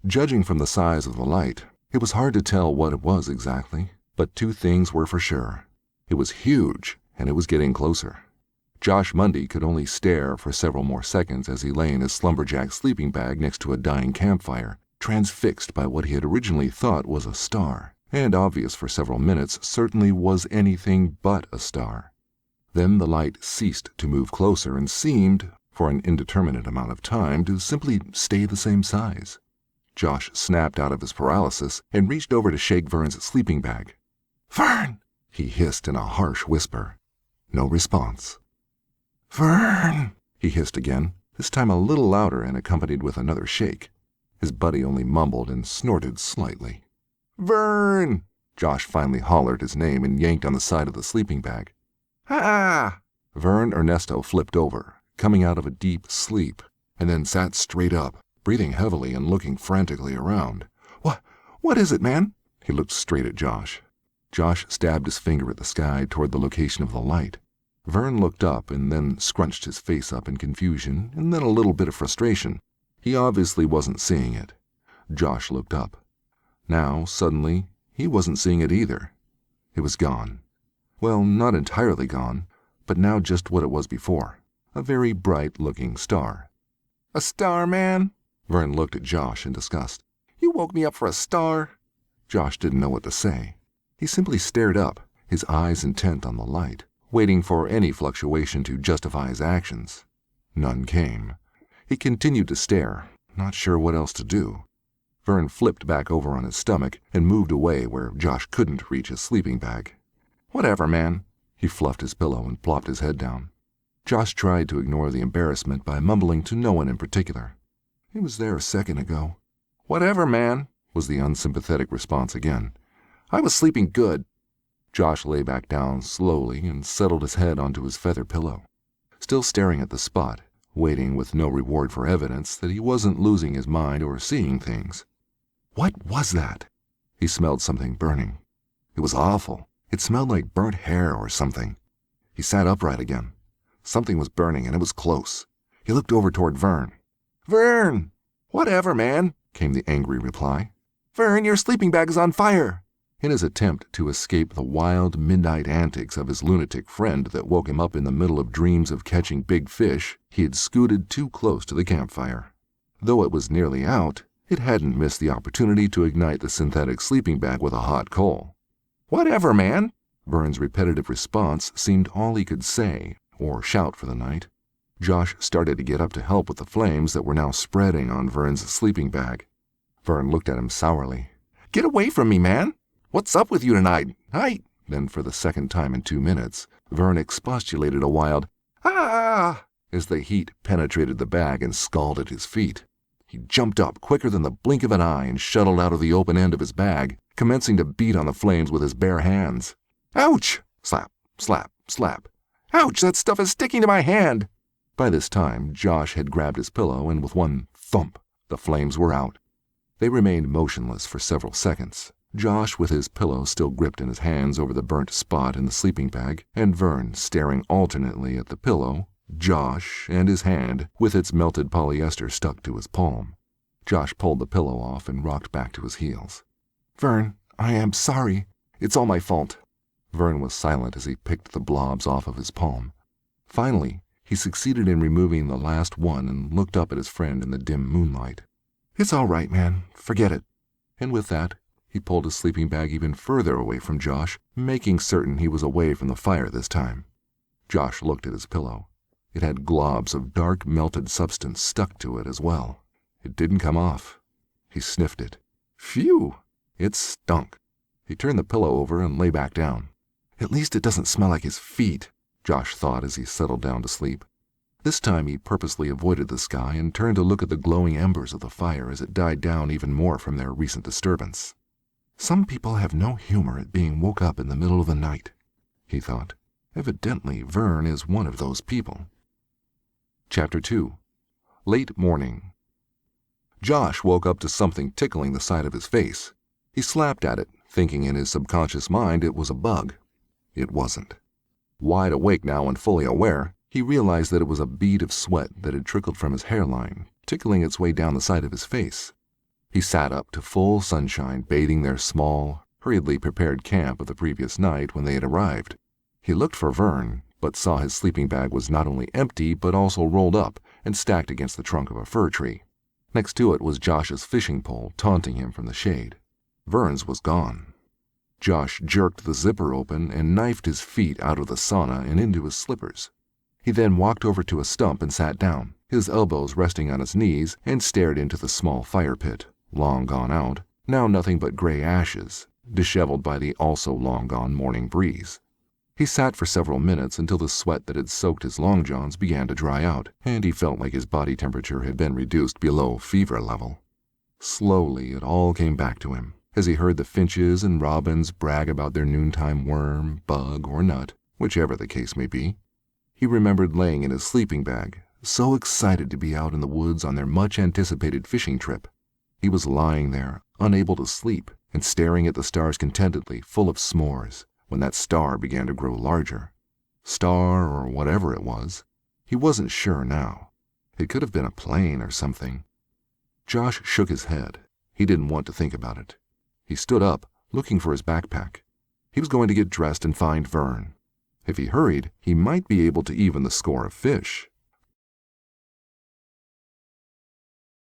Judging from the size of the light, it was hard to tell what it was exactly, but two things were for sure. It was huge, and it was getting closer. Josh Mundy could only stare for several more seconds as he lay in his slumberjack sleeping bag next to a dying campfire, transfixed by what he had originally thought was a star, and obvious for several minutes certainly was anything but a star. Then the light ceased to move closer and seemed, for an indeterminate amount of time, to simply stay the same size. Josh snapped out of his paralysis and reached over to shake Vern's sleeping bag. "Vern!" he hissed in a harsh whisper. No response. "Vern!" he hissed again, this time a little louder and accompanied with another shake. His buddy only mumbled and snorted slightly. "Vern!" Josh finally hollered his name and yanked on the side of the sleeping bag. "Ah!" Vern Ernesto flipped over, coming out of a deep sleep, and then sat straight up, breathing heavily and looking frantically around. What is it, man?" He looked straight at Josh. Josh stabbed his finger at the sky toward the location of the light. Vern looked up and then scrunched his face up in confusion and then a little bit of frustration. He obviously wasn't seeing it. Josh looked up. Now, suddenly, he wasn't seeing it either. It was gone. Well, not entirely gone, but now just what it was before. A very bright-looking star. "A star, man?" Vern looked at Josh in disgust. "You woke me up for a star?" Josh didn't know what to say. He simply stared up, his eyes intent on the light, waiting for any fluctuation to justify his actions. None came. He continued to stare, not sure what else to do. Vern flipped back over on his stomach and moved away where Josh couldn't reach his sleeping bag. "Whatever, man." He fluffed his pillow and plopped his head down. Josh tried to ignore the embarrassment by mumbling to no one in particular. "He was there a second ago." "Whatever, man," was the unsympathetic response again. "I was sleeping good." Josh lay back down slowly and settled his head onto his feather pillow, still staring at the spot, waiting with no reward for evidence that he wasn't losing his mind or seeing things. What was that? He smelled something burning. It was awful. It smelled like burnt hair or something. He sat upright again. Something was burning, and it was close. He looked over toward Vern. "Vern!" "Whatever, man," came the angry reply. "Vern, your sleeping bag is on fire." In his attempt to escape the wild midnight antics of his lunatic friend that woke him up in the middle of dreams of catching big fish, he had scooted too close to the campfire. Though it was nearly out, it hadn't missed the opportunity to ignite the synthetic sleeping bag with a hot coal. "Whatever, man." Vern's repetitive response seemed all he could say, or shout for the night. Josh started to get up to help with the flames that were now spreading on Vern's sleeping bag. Vern looked at him sourly. "Get away from me, man! What's up with you tonight? Then for the second time in 2 minutes, Vern expostulated a wild, "Ah!" as the heat penetrated the bag and scalded his feet. He jumped up quicker than the blink of an eye and shuttled out of the open end of his bag, commencing to beat on the flames with his bare hands. "Ouch!" Slap, slap, slap. "Ouch, that stuff is sticking to my hand!" By this time, Josh had grabbed his pillow, and with one thump, the flames were out. They remained motionless for several seconds, Josh with his pillow still gripped in his hands over the burnt spot in the sleeping bag, and Vern staring alternately at the pillow, Josh, and his hand with its melted polyester stuck to his palm. Josh pulled the pillow off and rocked back to his heels. "Vern, I am sorry. It's all my fault." Vern was silent as he picked the blobs off of his palm. Finally, he succeeded in removing the last one and looked up at his friend in the dim moonlight. "It's all right, man. Forget it." And with that, he pulled his sleeping bag even further away from Josh, making certain he was away from the fire this time. Josh looked at his pillow. It had globs of dark melted substance stuck to it as well. It didn't come off. He sniffed it. Phew! It stunk. He turned the pillow over and lay back down. At least it doesn't smell like his feet, Josh thought as he settled down to sleep. This time he purposely avoided the sky and turned to look at the glowing embers of the fire as it died down even more from their recent disturbance. Some people have no humor at being woke up in the middle of the night, he thought. Evidently, Vern is one of those people. Chapter 2. Late Morning. Josh woke up to something tickling the side of his face. He slapped at it, thinking in his subconscious mind it was a bug. It wasn't. Wide awake now and fully aware, he realized that it was a bead of sweat that had trickled from his hairline, tickling its way down the side of his face. He sat up to full sunshine, bathing their small, hurriedly prepared camp of the previous night when they had arrived. He looked for Vern, but saw his sleeping bag was not only empty but also rolled up and stacked against the trunk of a fir tree. Next to it was Josh's fishing pole, taunting him from the shade. Vern's was gone. Josh jerked the zipper open and knifed his feet out of the sauna and into his slippers. He then walked over to a stump and sat down, his elbows resting on his knees, and stared into the small fire pit, long gone out, now nothing but gray ashes, disheveled by the also long gone morning breeze. He sat for several minutes until the sweat that had soaked his long johns began to dry out, and he felt like his body temperature had been reduced below fever level. Slowly it all came back to him, as he heard the finches and robins brag about their noontime worm, bug, or nut, whichever the case may be. He remembered laying in his sleeping bag, so excited to be out in the woods on their much-anticipated fishing trip. He was lying there, unable to sleep, and staring at the stars contentedly, full of s'mores, when that star began to grow larger. Star or whatever it was. He wasn't sure now. It could have been a plane or something. Josh shook his head. He didn't want to think about it. He stood up, looking for his backpack. He was going to get dressed and find Vern. If he hurried, he might be able to even the score of fish.